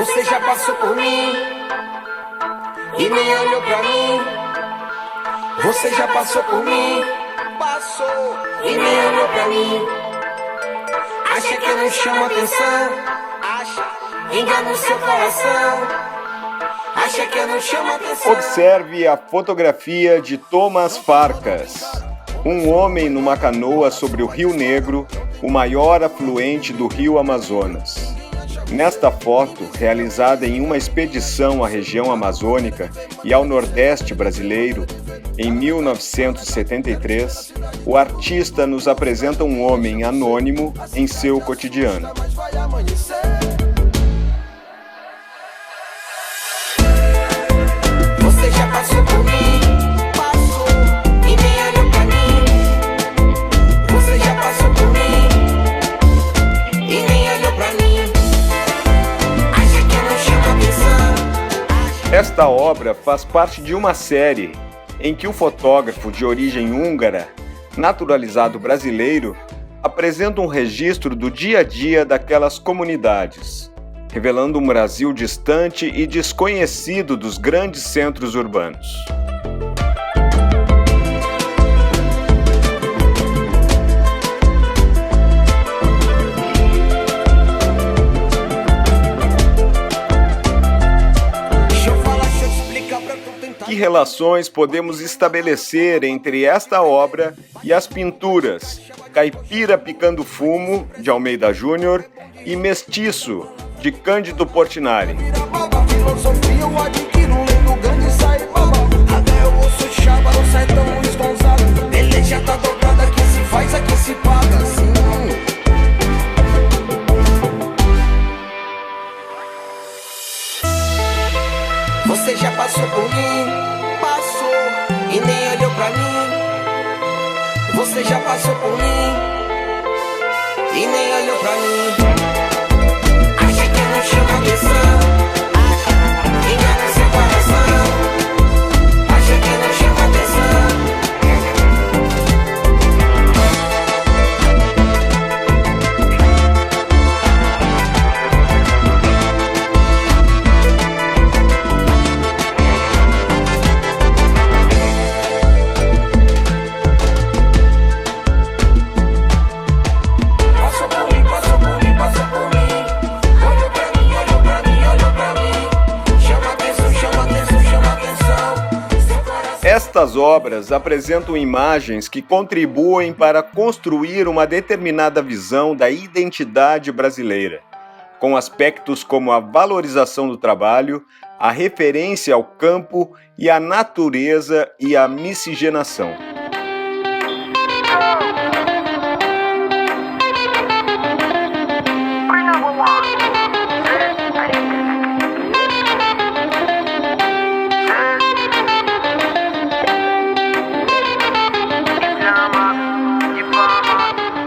Você já passou por mim e nem olhou pra mim. Você já passou por mim, passou e nem olhou pra mim. Acha que eu não chamo atenção? Acha, engana o seu coração. Acha que eu não chamo atenção? Observe a fotografia de Thomas Farkas, um homem numa canoa sobre o Rio Negro, o maior afluente do Rio Amazonas. Nesta foto, realizada em uma expedição à região amazônica e ao Nordeste brasileiro, em 1973, o artista nos apresenta um homem anônimo em seu cotidiano. Você já passou por mim, passou e nem olhou pra mim. Você já passou por mim e nem olhou pra mim. Acha que eu não chamo atenção? Esta obra faz parte de uma série em que o fotógrafo de origem húngara, naturalizado brasileiro, apresenta um registro do dia a dia daquelas comunidades, revelando um Brasil distante e desconhecido dos grandes centros urbanos. Que relações podemos estabelecer entre esta obra e as pinturas Caipira Picando Fumo, de Almeida Júnior, e Mestiço, de Cândido Portinari? Você já passou por mim, passou e nem olhou pra mim. Você já passou por mim e nem olhou pra mim. Acha que eu não chamo atenção? Acha, engana seu coração. Acha que eu não chamo atenção? Estas obras apresentam imagens que contribuem para construir uma determinada visão da identidade brasileira, com aspectos como a valorização do trabalho, a referência ao campo e à natureza e a miscigenação.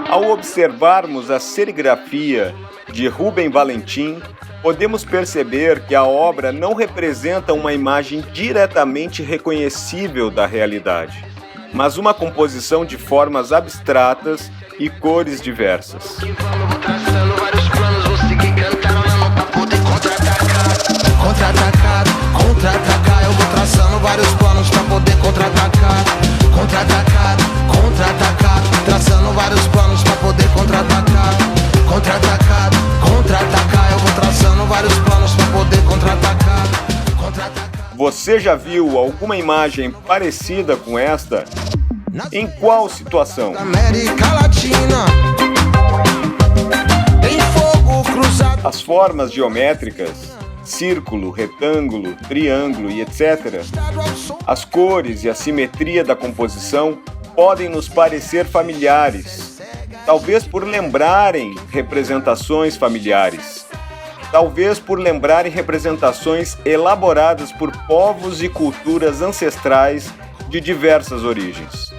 Ao observarmos a serigrafia de Rubem Valentim, podemos perceber que a obra não representa uma imagem diretamente reconhecível da realidade, mas uma composição de formas abstratas e cores diversas. Contra-atacar, eu vou traçando vários planos pra poder contra-atacar. Contra-atacar, traçando vários planos pra poder contra-atacar. Contra-atacar, eu vou traçando vários planos pra poder contra-atacar. Você já viu alguma imagem parecida com esta? Em qual situação? América Latina, tem fogo cruzado. As formas geométricas, círculo, retângulo, triângulo e etc., as cores e a simetria da composição podem nos parecer familiares, talvez por lembrarem representações familiares, talvez por lembrarem representações elaboradas por povos e culturas ancestrais de diversas origens.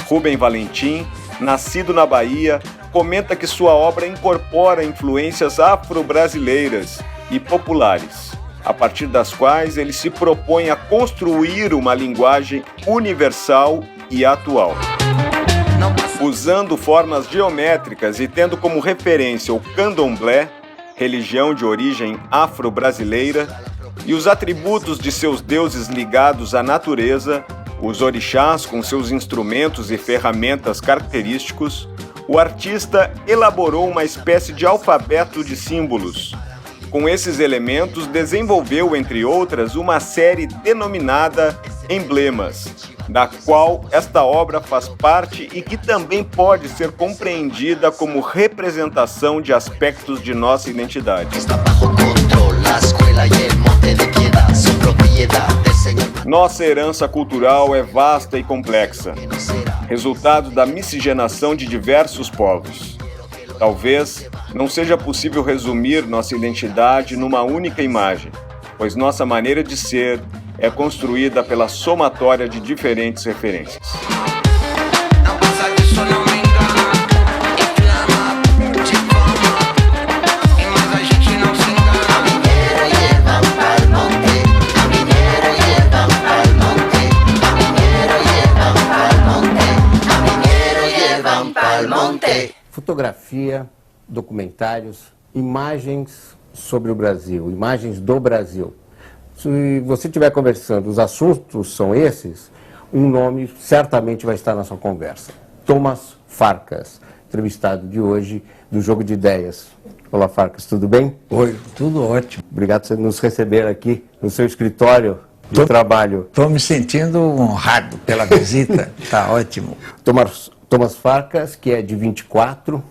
Rubem Valentim, nascido na Bahia, comenta que sua obra incorpora influências afro-brasileiras e populares, a partir das quais ele se propõe a construir uma linguagem universal e atual. Usando formas geométricas e tendo como referência o candomblé, religião de origem afro-brasileira, e os atributos de seus deuses ligados à natureza, os orixás com seus instrumentos e ferramentas característicos, o artista elaborou uma espécie de alfabeto de símbolos. Com esses elementos, desenvolveu, entre outras, uma série denominada Emblemas, da qual esta obra faz parte e que também pode ser compreendida como representação de aspectos de nossa identidade. Nossa herança cultural é vasta e complexa, resultado da miscigenação de diversos povos. Talvez não seja possível resumir nossa identidade numa única imagem, pois nossa maneira de ser é construída pela somatória de diferentes referências. Fotografia, documentários, imagens sobre o Brasil, imagens do Brasil. Se você estiver conversando, os assuntos são esses, um nome certamente vai estar na sua conversa. Thomas Farkas, entrevistado de hoje do Jogo de Ideias. Olá, Farkas, tudo bem? Oi, tudo ótimo. Obrigado por nos receber aqui no seu escritório de trabalho. Estou me sentindo honrado pela visita, está ótimo. Thomas Farkas, que é de 24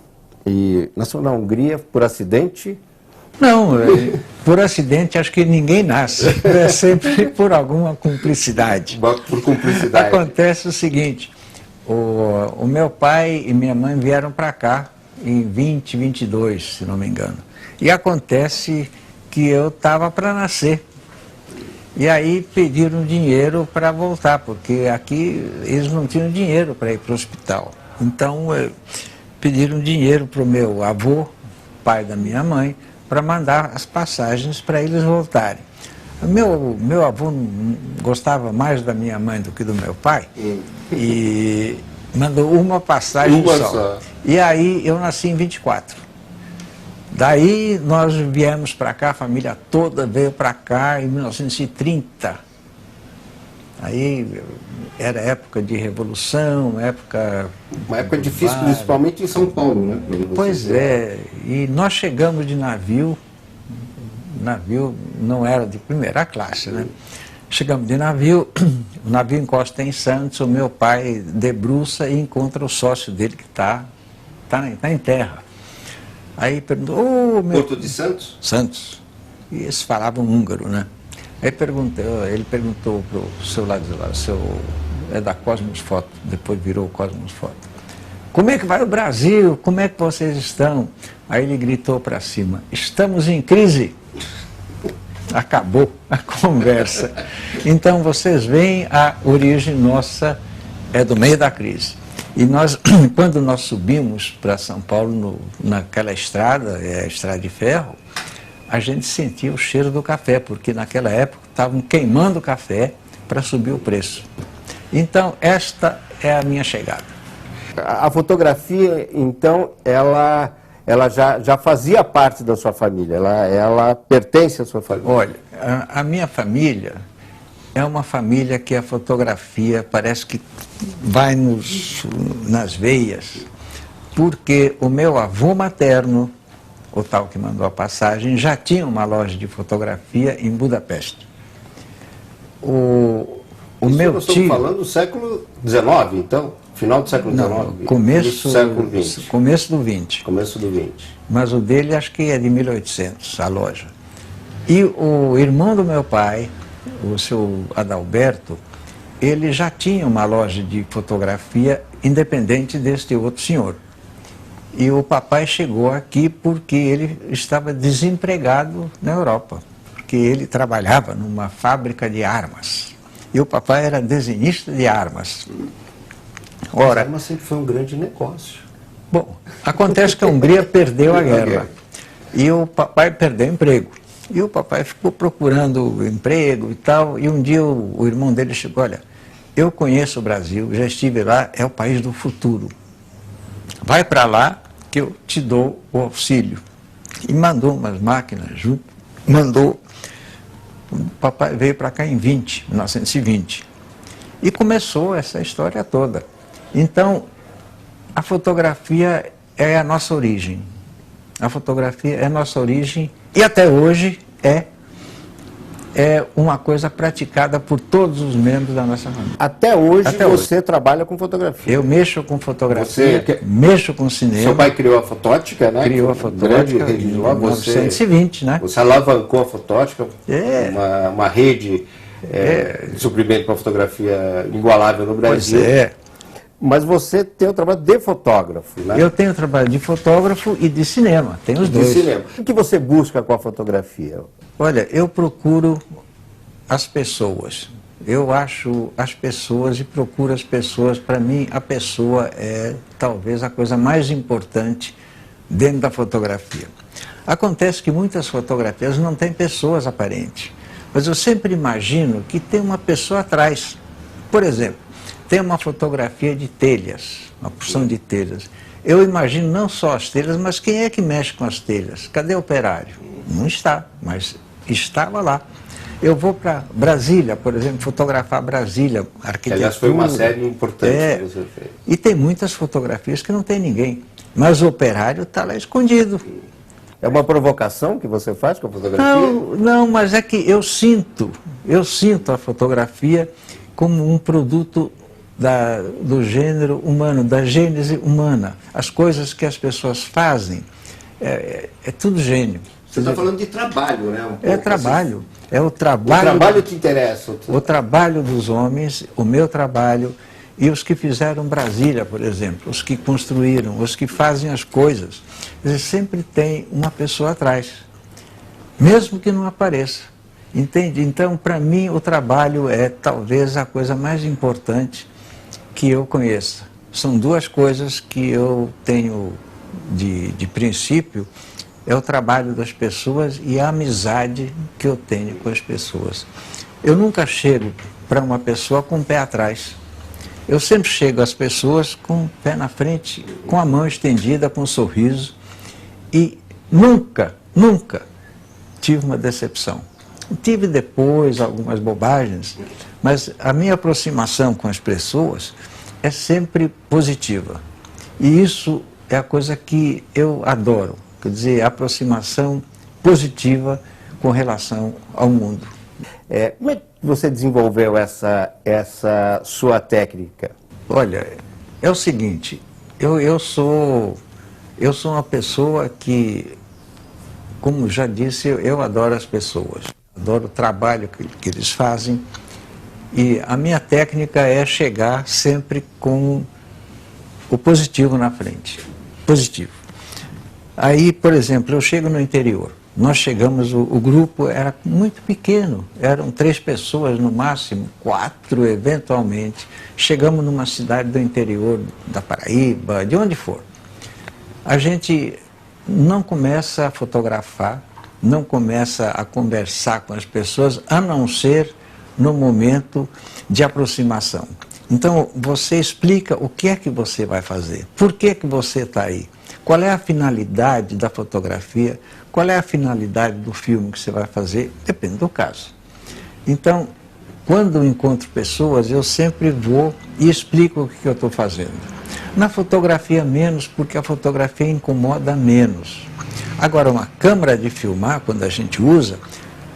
e nasceu na Hungria por acidente. Não, por acidente acho que ninguém nasce, é sempre por alguma cumplicidade. Por cumplicidade. Acontece o seguinte, o meu pai e minha mãe vieram para cá em 2022, se não me engano. E acontece que eu estava para nascer. E aí pediram dinheiro para voltar, porque aqui eles não tinham dinheiro para ir para o hospital. Então pediram dinheiro para o meu avô, pai da minha mãe, para mandar as passagens para eles voltarem. Meu avô gostava mais da minha mãe do que do meu pai e mandou uma passagem só. E aí eu nasci em 24. Daí nós viemos para cá, a família toda veio para cá em 1930. Aí era época de revolução, uma época difícil, principalmente em São Paulo, né? Pois é, e nós chegamos de navio não era de primeira classe, né? Chegamos de navio, o navio encosta em Santos, o meu pai debruça e encontra o sócio dele que está em terra. Aí perguntou, Porto de Santos? Santos. E eles falavam húngaro, né? Aí ele perguntou para o seu lado de lá, é da Cosmos Foto, depois virou Cosmos Foto. Como é que vai o Brasil? Como é que vocês estão? Aí ele gritou para cima, estamos em crise. Acabou a conversa. Então vocês veem, a origem nossa é do meio da crise. E quando nós subimos para São Paulo, naquela estrada, a estrada de ferro, a gente sentia o cheiro do café, porque naquela época estavam queimando o café para subir o preço. Então, esta é a minha chegada. A fotografia, então, ela já fazia parte da sua família, ela pertence à sua família? Olha, a minha família é uma família que a fotografia parece que vai nas veias, porque o meu avô materno, o tal que mandou a passagem, já tinha uma loja de fotografia em Budapeste. O meu nós tio... estamos falando do século XIX, então? Final do século XIX? Não, começo do século XX. Começo do XX. Começo do XX. Mas o dele acho que é de 1800, a loja. E o irmão do meu pai, o seu Adalberto, ele já tinha uma loja de fotografia independente deste outro senhor. E o papai chegou aqui porque ele estava desempregado na Europa, porque ele trabalhava numa fábrica de armas. E o papai era desenhista de armas. Ora, as armas sempre foi um grande negócio. Bom, acontece que a Hungria perdeu a guerra e o papai perdeu o emprego. E o papai ficou procurando emprego e tal, e um dia o irmão dele chegou, olha, eu conheço o Brasil, já estive lá, é o país do futuro. Vai para lá que eu te dou o auxílio. e mandou umas máquinas junto, mandou. O papai veio para cá em 1920, e começou essa história toda. Então, a fotografia é a nossa origem. A fotografia é a nossa origem e até hoje é uma coisa praticada por todos os membros da nossa família. Até hoje você trabalha com fotografia. Eu mexo com fotografia, mexo com cinema. Seu pai criou a fotótica, né? Criou a fotótica em 1920, né? Você alavancou a fotótica, uma rede de suprimento para a fotografia igualável no Brasil. Pois é. Mas você tem o trabalho de fotógrafo, né? Eu tenho o trabalho de fotógrafo e de cinema, tem os dois. Cinema. O que você busca com a fotografia? Olha, eu procuro as pessoas. Eu acho as pessoas e procuro as pessoas. Para mim, a pessoa é talvez a coisa mais importante dentro da fotografia. Acontece que muitas fotografias não têm pessoas aparentes, mas eu sempre imagino que tem uma pessoa atrás. Por exemplo, tem uma fotografia de telhas, uma porção de telhas. Eu imagino não só as telhas, mas quem é que mexe com as telhas? Cadê o operário? Não está, mas estava lá. Eu vou para Brasília, por exemplo, fotografar Brasília, arquitetura. Aliás, foi uma série importante que você fez. E tem muitas fotografias que não tem ninguém, mas o operário está lá escondido. É uma provocação que você faz com a fotografia? Não, mas é que eu sinto a fotografia como um produto do gênero humano, da gênese humana. As coisas que as pessoas fazem, é tudo gênio. Você está falando de trabalho, né? É trabalho. É o trabalho. O trabalho que interessa. O trabalho dos homens, o meu trabalho, e os que fizeram Brasília, por exemplo, os que construíram, os que fazem as coisas. Eles sempre tem uma pessoa atrás, mesmo que não apareça. Entende? Então, para mim, o trabalho é talvez a coisa mais importante que eu conheça. São duas coisas que eu tenho de princípio, é o trabalho das pessoas e a amizade que eu tenho com as pessoas. Eu nunca chego para uma pessoa com o pé atrás. Eu sempre chego às pessoas com o pé na frente, com a mão estendida, com um sorriso, e nunca tive uma decepção. Tive depois algumas bobagens, mas a minha aproximação com as pessoas é sempre positiva. E isso é a coisa que eu adoro, quer dizer, a aproximação positiva com relação ao mundo. Como é que você desenvolveu essa sua técnica? Olha, é o seguinte, eu sou uma pessoa que, como já disse, eu adoro as pessoas. Adoro o trabalho que eles fazem, e a minha técnica é chegar sempre com o positivo na frente. Positivo. Aí, por exemplo, eu chego no interior. Nós chegamos, o grupo era muito pequeno, eram 3 pessoas no máximo, 4 eventualmente. Chegamos numa cidade do interior da Paraíba, de onde for. A gente não começa a fotografar, não começa a conversar com as pessoas, a não ser no momento de aproximação. Então, você explica o que é que você vai fazer, por que que você está aí, qual é a finalidade da fotografia, qual é a finalidade do filme que você vai fazer, depende do caso. Então, quando eu encontro pessoas, eu sempre vou e explico o que eu estou fazendo. Na fotografia menos, porque a fotografia incomoda menos. Agora, uma câmera de filmar, quando a gente usa,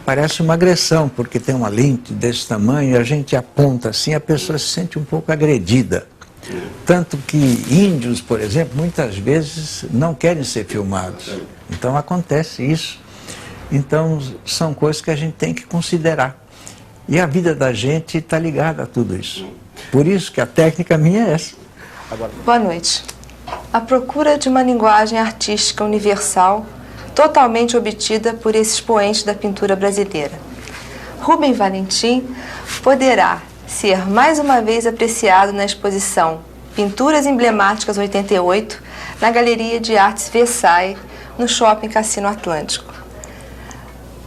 parece uma agressão, porque tem uma lente desse tamanho e a gente aponta assim, a pessoa se sente um pouco agredida. Tanto que índios, por exemplo, muitas vezes não querem ser filmados. Então acontece isso. Então são coisas que a gente tem que considerar. E a vida da gente está ligada a tudo isso. Por isso que a técnica minha é essa. Boa noite. A procura de uma linguagem artística universal totalmente obtida por esse expoente da pintura brasileira. Rubem Valentim poderá ser mais uma vez apreciado na exposição Pinturas Emblemáticas 88, na Galeria de Artes Versailles, no Shopping Cassino Atlântico.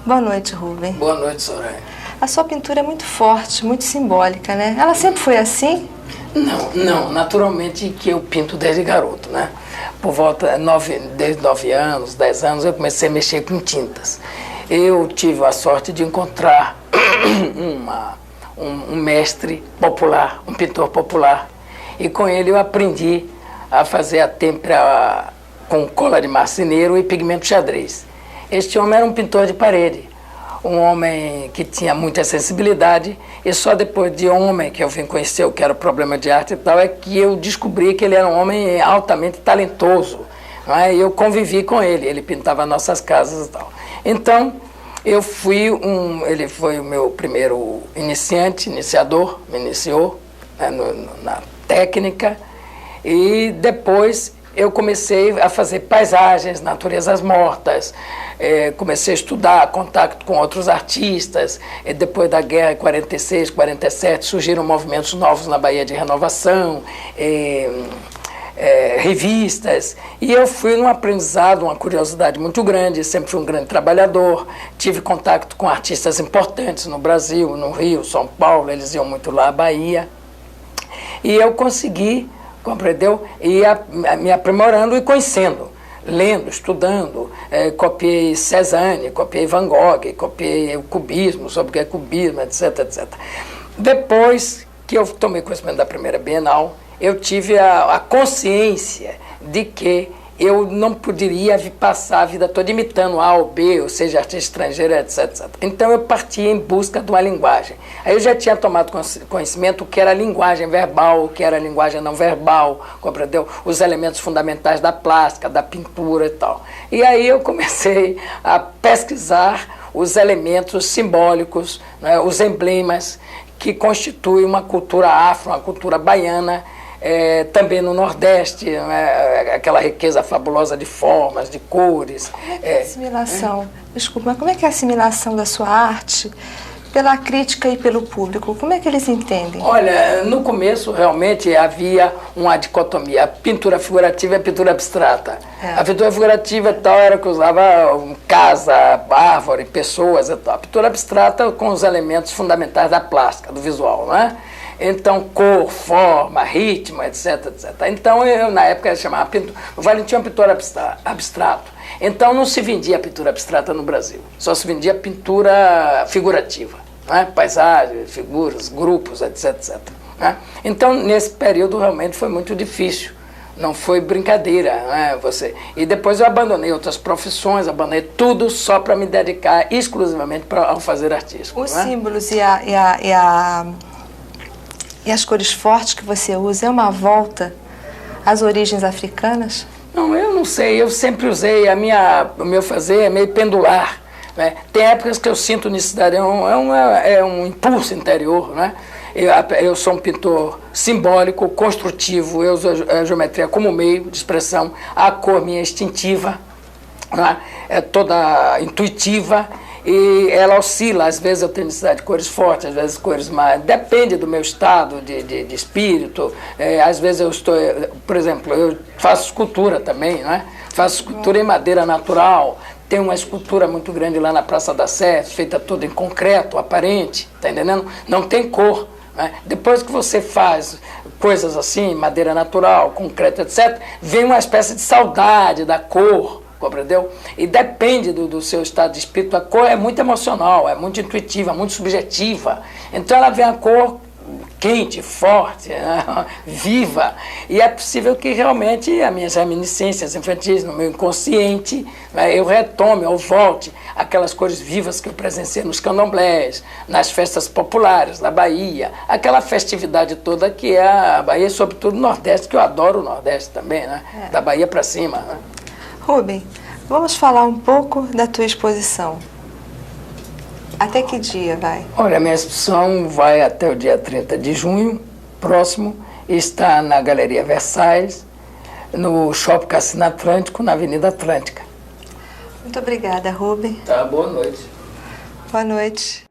Boa noite, Rubem. Boa noite, Soraya. A sua pintura é muito forte, muito simbólica, né? Ela sempre foi assim? Não, naturalmente que eu pinto desde garoto, né? por volta desde 9 anos, 10 anos, eu comecei a mexer com tintas. Eu tive a sorte de encontrar um mestre popular, um pintor popular, e com ele eu aprendi a fazer a têmpera com cola de marceneiro e pigmento xadrez. Este homem era um pintor de parede, um homem que tinha muita sensibilidade, e só depois de homem que eu vim conhecer o que era o problema de arte e tal, é que eu descobri que ele era um homem altamente talentoso, não é? Eu convivi com ele pintava nossas casas e tal. Então, ele foi o meu primeiro iniciador, me iniciou, né, na técnica, e depois eu comecei a fazer paisagens, naturezas mortas, comecei a estudar, contato com outros artistas, e depois da guerra, em 46, 47, surgiram movimentos novos na Bahia de Renovação, revistas, e eu fui num aprendizado, uma curiosidade muito grande, sempre fui um grande trabalhador, tive contato com artistas importantes no Brasil, no Rio, São Paulo, eles iam muito lá à Bahia, e eu consegui, compreendeu? E me aprimorando e conhecendo, lendo, estudando, copiei Cézanne, copiei Van Gogh, copiei o cubismo, sobre o que é cubismo, etc, etc. Depois que eu tomei conhecimento da primeira Bienal, eu tive a consciência de que eu não poderia passar a vida toda imitando A ou B, ou seja, artista estrangeiro, etc, etc. Então eu parti em busca de uma linguagem. Aí eu já tinha tomado conhecimento o que era a linguagem verbal, o que era a linguagem não verbal, compreendeu? Os elementos fundamentais da plástica, da pintura e tal. E aí eu comecei a pesquisar os elementos simbólicos, né, os emblemas que constituem uma cultura afro, uma cultura baiana, também no Nordeste, aquela riqueza fabulosa de formas, de cores. Como é que é a assimilação? Desculpa, mas como é que é a assimilação da sua arte pela crítica e pelo público? Como é que eles entendem? Olha, no começo realmente havia uma dicotomia. A pintura figurativa e a pintura abstrata. A pintura figurativa tal era que usava casa, árvore, pessoas e tal. A pintura abstrata com os elementos fundamentais da plástica, do visual, não é? Então, cor, forma, ritmo, etc, etc. Então, eu, na época, chamava pintura. O Valentim é um pintor abstrato. Então, não se vendia pintura abstrata no Brasil. Só se vendia pintura figurativa. Né? Paisagens, figuras, grupos, etc, etc. Né? Então, nesse período, realmente foi muito difícil. Não foi brincadeira, né? E depois eu abandonei outras profissões, abandonei tudo só para me dedicar exclusivamente ao fazer artístico. Os né? símbolos e as cores fortes que você usa é uma volta às origens africanas? Não, eu não sei. Eu sempre usei. O meu fazer é meio pendular. Né? Tem épocas que eu sinto necessidade. É um impulso interior. Né? Eu sou um pintor simbólico, construtivo. Eu uso a geometria como meio de expressão. A cor minha é instintiva. Né? É toda intuitiva. E ela oscila, às vezes eu tenho necessidade de cores fortes, às vezes cores mais... Depende do meu estado de espírito. Às vezes eu estou... Por exemplo, eu faço escultura também, né? Faço escultura em madeira natural. Tem uma escultura muito grande lá na Praça da Sé, feita toda em concreto, aparente, tá entendendo? Não tem cor. Né? Depois que você faz coisas assim, madeira natural, concreto, etc., vem uma espécie de saudade da cor, compreendeu? E depende do seu estado de espírito. A cor é muito emocional, é muito intuitiva, muito subjetiva. Então ela vem a cor quente, forte, né? Viva. E é possível que realmente as minhas reminiscências infantis, no meu inconsciente, né, eu retome, eu volte aquelas cores vivas que eu presenciei nos candomblés, nas festas populares da Bahia, aquela festividade toda que é a Bahia, sobretudo o Nordeste, que eu adoro o Nordeste também, né? Da Bahia para cima. Né? Rubem, vamos falar um pouco da tua exposição. Até que dia vai? Olha, a minha exposição vai até o dia 30 de junho, próximo, está na Galeria Versailles, no Shopping Cassino Atlântico, na Avenida Atlântica. Muito obrigada, Rubem. Tá, boa noite. Boa noite.